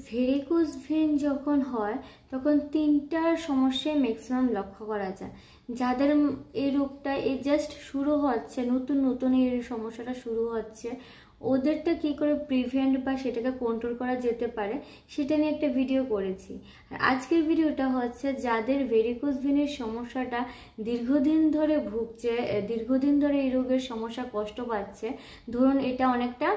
Varicose when যখন হয় তখন তিনটার সমস্যায় ম্যাক্সিমাম লক্ষ্য করা যায়। যাদের এই রোগটা এই জাস্ট শুরু হচ্ছে, নতুন নতুন এই সমস্যাটা শুরু হচ্ছে, ওদেরটা কি করে প্রিভেন্ট বা সেটাকে কন্ট্রোল করা যেতে পারে সেটা নিয়ে একটা ভিডিও করেছি। আর আজকের ভিডিওটা হচ্ছে যাদের ভেরিকোজ ভেনের সমস্যাটা দীর্ঘদিন ধরে ভুগছে, দীর্ঘদিন ধরে এই রোগের সমস্যা কষ্ট পাচ্ছে, ধরুন এটা অনেকটা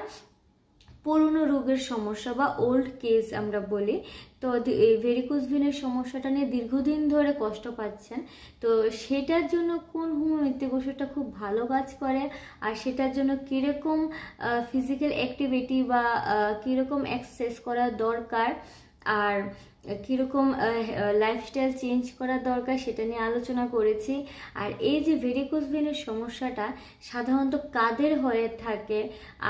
পুরনো রোগের সমস্যা বা ওল্ড কেস আমরা বলি, তো এই ভেরিকোজ ভেনের সমস্যাটা নিয়ে দীর্ঘদিন ধরে কষ্ট পাচ্ছেন, তো সেটার জন্য কোন হোমিওপ্যাথিক ওষুধটা খুব ভালো কাজ করে, আর সেটার জন্য কীরকম ফিজিক্যাল অ্যাক্টিভিটি বা কীরকম এক্সারসাইজ করা দরকার, আর কীরকম লাইফস্টাইল চেঞ্জ করা দরকার সেটা নিয়ে আলোচনা করেছি। আর এই যে ভেরিকোজ ভেনের সমস্যাটা সাধারণত কাদের হয়ে থাকে,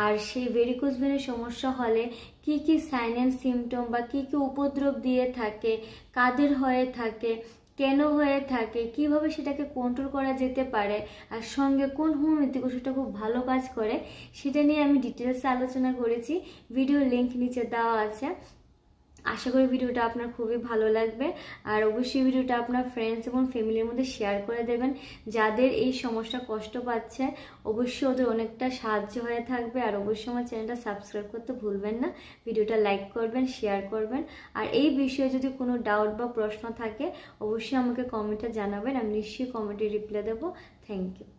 আর সেই ভেরিকোজ ভেনের সমস্যা হলে কি কি সাইন অ্যান্ড সিমটম বা কি কি উপদ্রব দিয়ে থাকে, কাদের হয়ে থাকে, কেন হয়ে থাকে, কিভাবে সেটাকে কন্ট্রোল করা যেতে পারে, আর সঙ্গে কোন হোমিওপ্যাথিক ওষুধটা খুব ভালো কাজ করে সেটা নিয়ে আমি ডিটেলসে আলোচনা করেছি। ভিডিও লিঙ্ক নিচে দেওয়া আছে। আশা করি ভিডিওটা আপনার খুবই ভালো লাগবে, আর অবশ্যই ভিডিওটা আপনার ফ্রেন্ডস এবং ফ্যামিলির মধ্যে শেয়ার করে দেবেন। যাদের এই সমস্যা কষ্ট পাচ্ছে অবশ্যই ওদের অনেকটা সাহায্য হয়ে থাকবে। আর অবশ্যই আমার চ্যানেলটা সাবস্ক্রাইব করতে ভুলবেন না, ভিডিওটা লাইক করবেন, শেয়ার করবেন। আর এই বিষয়ে যদি কোনো ডাউট বা প্রশ্ন থাকে অবশ্যই আমাকে কমেন্টে জানাবেন, আমি নিশ্চয়ই কমেন্টে রিপ্লাই দেবো। Thank you.